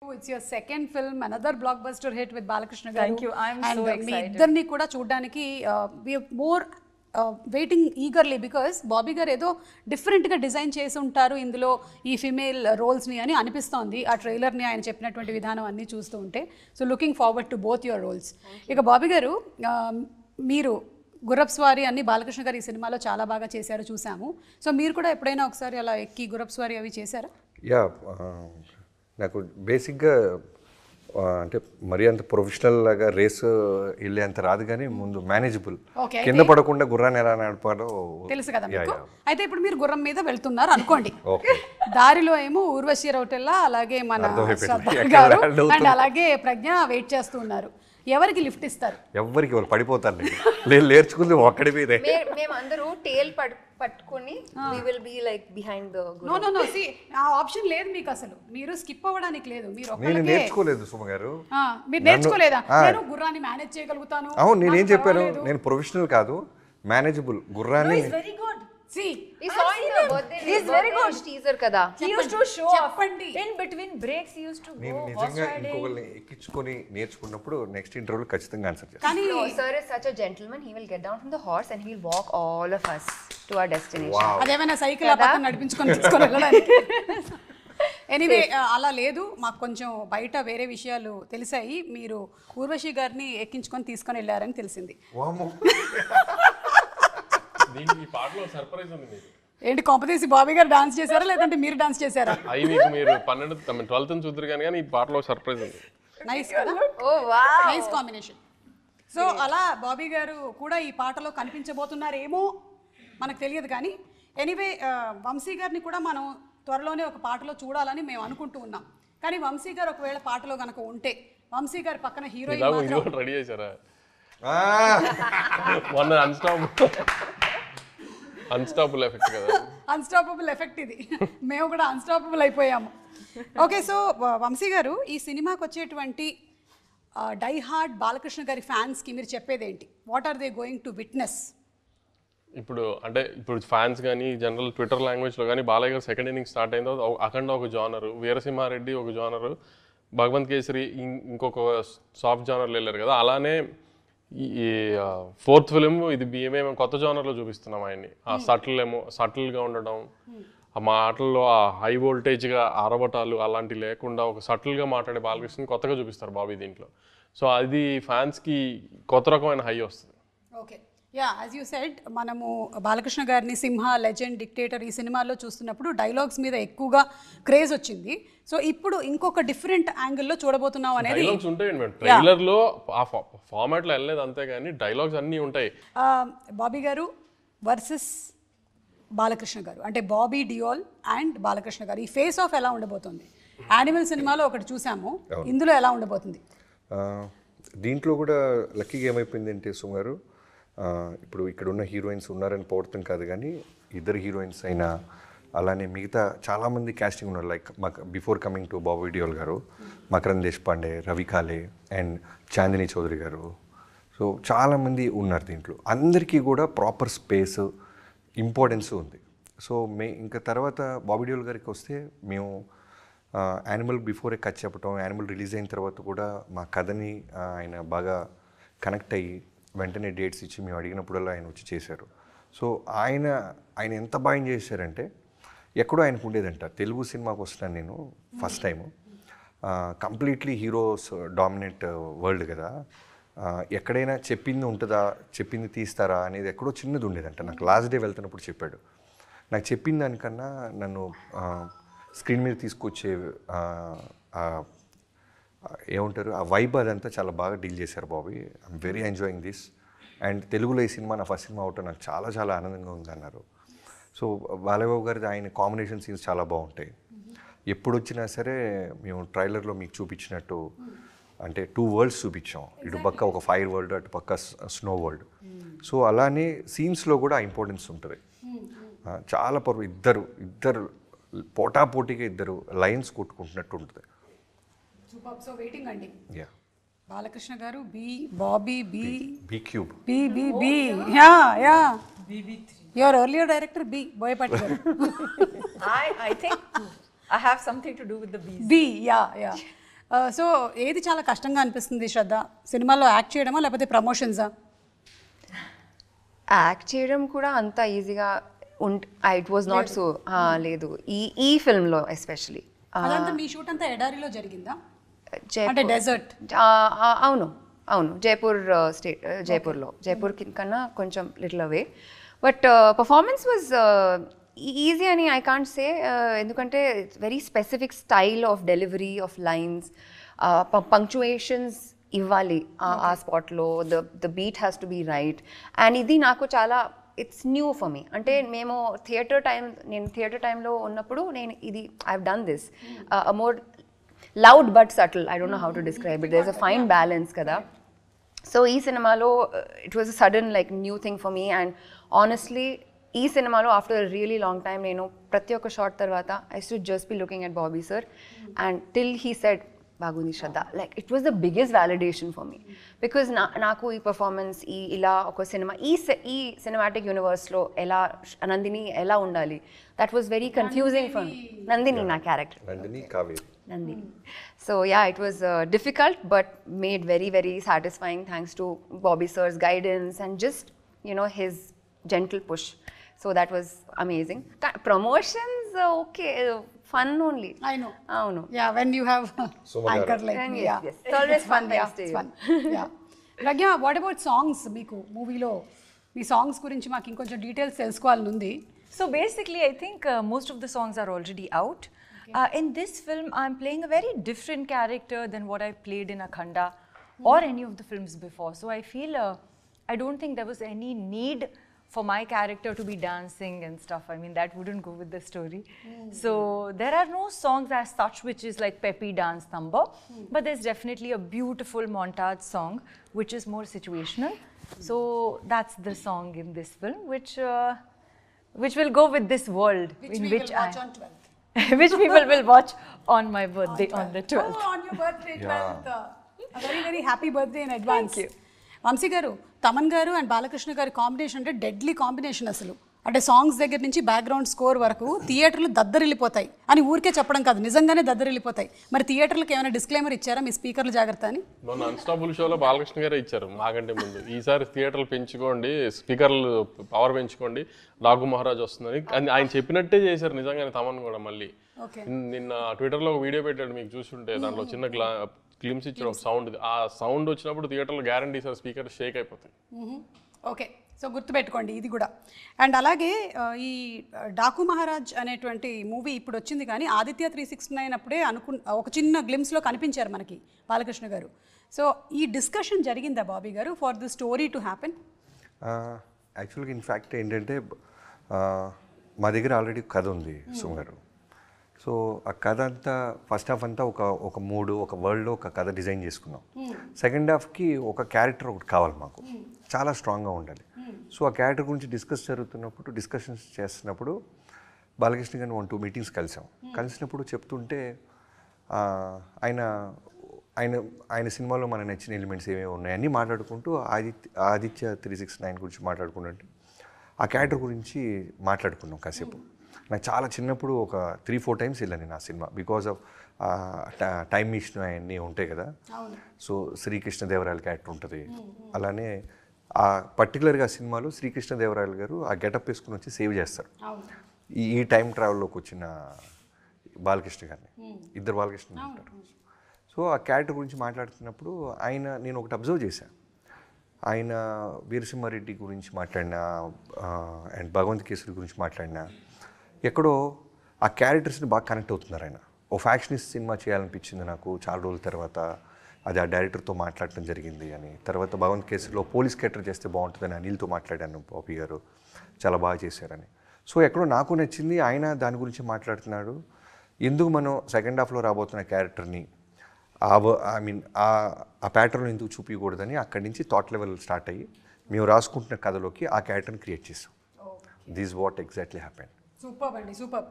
It's your second film, another blockbuster hit with Balakrishna garu. Thank you. I'm so excited. And ఇద్దరిని కూడా చూడడానికి we are more waiting eagerly because Bobby గారు ఏదో డిఫరెంట్గా design చేసి ఉంటారు ఇందులో ఈ ఫిమేల్ రోల్స్ని అని అనిపిస్తోంది ఆ ట్రైలర్ని ఆయన చెప్పినటువంటి విధానం అన్నీ చూస్తూ ఉంటే. So looking forward to both your roles. ఇక బాబీ గారు మీరు గుర్రప్ స్వారీ అన్ని బాలకృష్ణ గారు ఈ సినిమాలో చాలా బాగా చేశారు చూసాము. సో మీరు కూడా ఎప్పుడైనా ఒకసారి అలా ఎక్కి గుర్రప్ స్వారీ అవి చేశారా? యా, నాకు బేసిక్గా అంటే మరీ అంత ప్రొఫెషనల్ లాగా రేస్ వెళ్ళే అంత రాదు, కానీ ముందు మేనేజబుల్, కింద పడకుండా గుర్రాన్ని ఎలా నడపాలో తెలుసు కదా మీకు. అయితే ఇప్పుడు మీరు గుర్రం మీద వెళ్తున్నారు అనుకోండి, దారిలో ఏమో ఊర్వశి రౌటెల్లా అలాగే మన గారు అండ్ అలాగే ప్రజ్ఞ వెయిట్ చేస్తూ ఉన్నారు. ఎవరికి లిఫ్ట్ ఇస్తారు? ఎవరికి వాళ్ళు పడిపోతారు, లేర్చుకుంది ఒక్కడి మీదే. మేమందరూ టేల్ పట్టుకొని we will be like behind the guru. No see ఆ ఆప్షన్ లేదు మీకు, అసలు మీరు స్కిప్ అవ్వడానికి లేదు. మీరు నేను నేర్చుకోలేదు సుమ గారు. మీరు నేర్చుకోలేదా? నేను గుర్రాన్ని మేనేజ్ చేయగలుగుతాను. అవును, నేనేం చెప్పాను, నేను ప్రొఫెషనల్ కాదు, మేనేజబుల్ గుర్రాన్ని. Very good. See, We saw in the birthday. He's very good teaser kada. He used to show off. In between breaks he used to go. నేను నిజంగా ఇంకొకరిని ఎక్కించుకొని నేర్చుకున్నప్పుడు నెక్స్ట్ ఇంటర్వ్యూలో ఖచ్చితంగా ఆన్సర్ చేస్తాను. కానీ sir is such a gentleman. He will get down from the horse and he will walk all of us to our destination. అదేమైనా సైకిల్ ఆ పక్కన నడిపించుకొని తీసుకొని వెళ్ళడానికి. ఎనీవే అలా లేదు, మాకు కొంచెం బయట వేరే విషయాలు తెలిసాయి. మీరు ఊర్వశి గారిని ఎక్కించుకొని తీసుకొని వెళ్ళారని తెలిసింది. ఈ పాటలో సర్ప్రైజ్ ఉంది మీకు. ఏంటి కొంపతీసి బాబీ గారు డాన్స్ చేశారా లేదంటే మీరు డాన్స్ చేశారా? అవి మీకు మీరు 12th చూద్దరు కానీ ఈ పాటలో సర్ప్రైజ్ ఉంది. నైస్ కదా. Oh wow. Nice combination. So అలా బాబీ గారు కూడా ఈ పాటలో కనిపించబోతున్నారేమో మనకు తెలియదు, కానీ ఎనీవే వంశీ గారిని కూడా మనం త్వరలోనే ఒక పాటలో చూడాలని మేము అనుకుంటూ ఉన్నాం. కానీ వంశీ గారు ఒకవేళ పాటలో కనుక ఉంటే వంశీ గారి పక్కన హీరోయిన్ రెడీ చేశారా? మొన్న అన్స్టాపబుల్ ఎఫెక్ట్ కదా. అన్స్టాపబుల్ ఎఫెక్ట్ ఇది. మేము కూడా అన్స్టాపబుల్ అయిపోయాము. ఓకే, సో వంశీ గారు ఈ సినిమాకి వచ్చేటువంటి డై హార్డ్ బాలకృష్ణ గారి ఫ్యాన్స్కి మీరు చెప్పేదేంటి? What are they going to witness? ఇప్పుడు ఫ్యాన్స్ కానీ జనరల్ ట్విట్టర్ లాంగ్వేజ్లో కానీ బాలయ్య గారు సెకండ్ ఇన్నింగ్ స్టార్ట్ అయిందో అఖండ ఒక జానరు, వీరసింహారెడ్డి ఒక జానరు, భగవంత్ కేసరి ఇంకొక సాఫ్ట్ జానర్లో వెళ్ళారు కదా. అలానే ఈ ఫోర్త్ ఫిలిం ఇది మేము కొత్త జానర్లో చూపిస్తున్నాం ఆయన్ని. ఆ సటిల్గా ఉండడం, ఆ మాటల్లో ఆ హై వోల్టేజ్గా ఆరబటాలు అలాంటివి లేకుండా ఒక సటిల్గా మాట్లాడే బాలకృష్ణని కొత్తగా చూపిస్తారు బాబీ దీంట్లో. సో అది ఫ్యాన్స్కి కొత్త రకమైన హై వస్తుంది. Okay, yeah, as you said మనము బాలకృష్ణ గారిని సింహ, లెజెండ్, డిక్టేటర్ ఈ సినిమాల్లో చూస్తున్నప్పుడు డైలాగ్స్ మీద ఎక్కువగా క్రేజ్ వచ్చింది. సో ఇప్పుడు ఇంకొక డిఫరెంట్ యాంగిల్లో చూడబోతున్నాం అనేది. డైలాగ్స్ ఉంటాయండి మేడం, ట్రైలర్లో ఆ ఫార్మాట్లో వెళ్ళలేదు అంతే, కానీ డైలాగ్స్ అన్నీ ఉంటాయి. బాబీ గారు వర్సెస్ బాలకృష్ణ గారు, అంటే బాబీ డియోల్ అండ్ బాలకృష్ణ గారు, ఈ ఫేస్ ఆఫ్ ఎలా ఉండబోతుంది? యానిమల్ సినిమాలో ఒకటి చూసాము, ఇందులో ఎలా ఉండబోతుంది? దీంట్లో కూడా లక్కీగా ఏమైపోయిందంటే సుమారు ఇప్పుడు ఇక్కడ ఉన్న హీరోయిన్స్ ఉన్నారని పోవడం కాదు, కానీ ఇద్దరు హీరోయిన్స్ అయినా అలానే మిగతా చాలామంది క్యాస్టింగ్ ఉన్నారు. Like before coming to Bobby Deol గారు, మకరంద్ దేశపాండే, రవి కాలే అండ్ చాందిని చౌదరి గారు, సో చాలామంది ఉన్నారు దీంట్లో. అందరికీ కూడా ప్రాపర్ స్పేస్, ఇంపార్టెన్స్ ఉంది. సో ఇంకా తర్వాత బాబీ డియోల్ గారికి వస్తే మేము యానిమల్ బిఫోరే కట్ చెప్పటం, యానిమల్ రిలీజ్ అయిన తర్వాత కూడా మా కథని ఆయన బాగా కనెక్ట్ అయ్యి వెంటనే డేట్స్ ఇచ్చి మేము అడిగినప్పుడల్లా ఆయన వచ్చి చేశారు. సో ఆయన ఎంత బాగా చేశారంటే ఎక్కడో ఆయనకు ఉండేదంట. తెలుగు సినిమాకి వస్తున్నాను నేను first time, completely heroes dominate world కదా, ఎక్కడైనా చెప్పింది ఉంటుందా, చెప్పింది తీస్తారా అనేది ఎక్కడో చిన్నది ఉండేదంట. నాకు లాస్ట్ డే వెళ్తున్నప్పుడు చెప్పాడు. నాకు చెప్పిన దానికన్నా నన్ను స్క్రీన్ మీద తీసుకొచ్చే ఏమంటారు ఆ వైబ్ అదంతా చాలా బాగా డీల్ చేశారు Bobby. I'm very enjoying this. And తెలుగులో ఈ సినిమా నా ఫస్ట్ సినిమా అవటం నాకు చాలా చాలా ఆనందంగా ఉంది అన్నారు. సో బాలయ్యబాబు గారి ఆయన కాంబినేషన్ సీన్స్ చాలా బాగుంటాయి. ఎప్పుడు వచ్చినా సరే మేము ట్రైలర్లో మీకు చూపించినట్టు అంటే 2 వరల్డ్స్ చూపించాం. ఇటు పక్క ఒక ఫైర్ వరల్డ్, అటు పక్క స్నో వరల్డ్. సో అలానే సీన్స్లో కూడా ఇంపార్టెన్స్ ఉంటుంది. చాలా ఇద్దరు పోటాపోటీగా ఇద్దరు లైన్స్ కొట్టుకుంటున్నట్టు ఉంటుంది. సో వెయిటింగ్ అండి. Yeah, Balakrishna garu B, Bobby B cube, B yeah your earlier director B Boyapati garu. I think I have something to do with the bees. B yeah so ఏది చాలా కష్టంగా అనిపిస్తుంది శ్రద్ధ, సినిమాలో యాక్ట్ చేయడమా లేకపోతే ప్రమోషన్సా? యాక్ట్ చేయడం కూడా అంత ఈజీగా ఇట్ వాజ్ నాట్ సో లేదు ఈ ఫిల్మ్లో ఎస్పెషలీ. అదంతా మీ షూట్ అంతా ఎడారిలో జరిగిందా అంటే డెజర్ట్? అవును అవును, జైపూర్లో జైపూర్ కన్నా కొంచెం little away. But performance was easy అని ఐ కాంట్ సే, ఎందుకంటే it's very specific style of delivery of lines, punctuations ఇవ్వాలి ఆ స్పాట్లో, the beat has to be right. And ఇది నాకు చాలా ఇట్స్ న్యూ ఫర్ మీ. అంటే నేను థియేటర్ టైంలో ఉన్నప్పుడు నేను ఇది I have done this more loud but subtle. I don't know how to describe it. There's a fine balance kada. So ee cinemalo it was a sudden like new thing for me, and honestly ee cinemalo after a really long time nenu prati oka shot tarvata I used to just be looking at Bobby sir and till he said bagundi Shraddha, like it was the biggest validation for me because naku ee performance ila oka cinema ee cinematic universe lo ela Nandini ela undali, that was very confusing for me. Nandini na character, Nandini Kaveri. Nandini. So yeah, it was difficult but made very very satisfying thanks to Bobby sir's guidance and just his gentle push. So that was amazing. Promotions okay, fun only. I know. Oh no. Yeah, when you have Sumagara. anchor like And me, yes, yeah. yes. It's always fun Yeah, thanks to it's you. fun. Yeah. Pragya, what about songs? మీకు మూవీలో మీ songs గురించి మాకు ఇంకొంచెం details తెలుసుకోవాలని ఉంది. So basically, I think most of the songs are already out. In this film, I'm playing a very different character than what I played in Akhanda or any of the films before. So I feel I don't think there was any need for my character to be dancing and stuff. I mean, that wouldn't go with the story. So there are no songs as such which is like peppy dance number, but there's definitely a beautiful montage song which is more situational. So that's the song in this film which will go with this world Which in we which will watch on 12th. which people will watch on my birthday on the 12th. Oh, on your birthday 12th. A very very happy birthday in advance. Thank you. Vamsi గారు, తమన్ గారు and Balakrishna గారి combination అంటే deadly combination అసలు. అంటే songs దగ్గర నుంచి background score వరకు థియేటర్లు దద్దరిల్లిపోతాయి అని ఊరికే చెప్పడం కాదు, నిజంగానే దద్దరిల్లిపోతాయి. మరి థియేటర్లకు ఏమైనా డిస్క్లైమర్ ఇచ్చారా మీ స్పీకర్లు జాగ్రత్త అని? మొన్న అన్స్టాపుల్ షోలో బాలకృష్ణ గారే ఇచ్చారు మాకంటే ముందు, ఈసారి థియేటర్లు పెంచుకోండి, స్పీకర్లు పవర్ పెంచుకోండి, డాగు మహారాజ్ వస్తుందని ఆయన చెప్పినట్టే చేశారు నిజంగానే. తమన్ కూడా మళ్ళీ నిన్న ట్విట్టర్లో ఒక వీడియో పెట్టాడు, మీకు చూసుంటే దాంట్లో చిన్న క్లిమ్స్ ఇచ్చారు ఒక సౌండ్. ఆ సౌండ్ వచ్చినప్పుడు థియేటర్లో గ్యారంటీ సార్ స్పీకర్ షేక్ అయిపోతాయి. ఓకే, సో గుర్తుపెట్టుకోండి ఇది కూడా. అండ్ అలాగే ఈ డాకు మహారాజ్ అనేటువంటి మూవీ ఇప్పుడు వచ్చింది, కానీ ఆదిత్య 369 అప్పుడే ఒక చిన్న గ్లిమ్స్లో కనిపించారు మనకి బాలకృష్ణ గారు. సో ఈ డిస్కషన్ జరిగిందా బాబీ గారు for the story to happen? యాక్చువల్గా ఇన్ఫ్యాక్ట్ ఏంటంటే మా దగ్గర ఆల్రెడీ కథ ఉంది సుమారు. సో ఆ కథ అంతా ఫస్ట్ హాఫ్ అంతా ఒక మూడు ఒక వరల్డ్లో ఒక కథ డిజైన్ చేసుకున్నాం. సెకండ్ హాఫ్కి ఒక క్యారెక్టర్ ఒకటి కావాలి మాకు, చాలా స్ట్రాంగ్గా ఉండాలి. సో ఆ క్యారెక్టర్ గురించి డిస్కషన్స్ చేస్తున్నప్పుడు బాలకృష్ణ గారిని 1-2 మీటింగ్స్ కలిసినప్పుడు చెప్తుంటే ఆయన సినిమాలో మనకు నచ్చిన ఎలిమెంట్స్ ఏమేమి ఉన్నాయని మాట్లాడుకుంటూ ఆదిత్య 369 గురించి మాట్లాడుకుంటుంటే ఆ క్యారెక్టర్ గురించి మాట్లాడుకున్నాం కాసేపు. నాకు చాలా చిన్నప్పుడు ఒక 3-4 టైమ్స్ వెళ్ళాను నేను ఆ సినిమా, బికాజ్ ఆఫ్ టైం మిషన్ అవన్నీ ఉంటాయి కదా. సో శ్రీకృష్ణదేవరాయల క్యారెక్టర్ ఉంటుంది. అలానే ఆ పర్టికులర్గా సినిమాలో శ్రీకృష్ణదేవరాయల గారు ఆ గెటప్ వేసుకుని వచ్చి సేవ్ చేస్తారు ఈ టైం ట్రావెల్లోకి వచ్చిన బాలకృష్ణ గారిని. ఇద్దరు బాలకృష్ణ ఉంటారు. సో ఆ క్యారెక్టర్ గురించి మాట్లాడుతున్నప్పుడు నేను ఒకటి అబ్జర్వ్ చేశాను. ఆయన వీరసింహారెడ్డి గురించి మాట్లాడినా అండ్ భగవంత్ కేసరి గురించి మాట్లాడినా ఎక్కడో ఆ క్యారెక్టర్స్ని బాగా కనెక్ట్ అవుతున్నారు ఆయన. ఓ ఫ్యాక్షనిస్ట్ సినిమా చేయాలనిపించింది నాకు చాలా రోజుల తర్వాత. అది ఆ డైరెక్టర్తో మాట్లాడటం జరిగింది అని. తర్వాత భగవంత్ కేసరిలో పోలీస్ క్యారెక్టర్ చేస్తే బాగుంటుందని అనిల్తో మాట్లాడాను, బాబీ గారు చాలా బాగా చేశారని. సో ఎక్కడో నాకు నచ్చింది, ఆయన దాని గురించి మాట్లాడుతున్నాడు. ఎందుకు మనం సెకండ్ హాఫ్లో రాబోతున్న క్యారెక్టర్ని ఆ ప్యాటర్న్ ఎందుకు చూపించకూడదని అక్కడి నుంచి థాట్ లెవెల్ స్టార్ట్ అయ్యి మేము రాసుకుంటున్న కథలోకి ఆ క్యారెక్టర్ని క్రియేట్ చేసాం. This what exactly happen. Super అండి, సూపర్.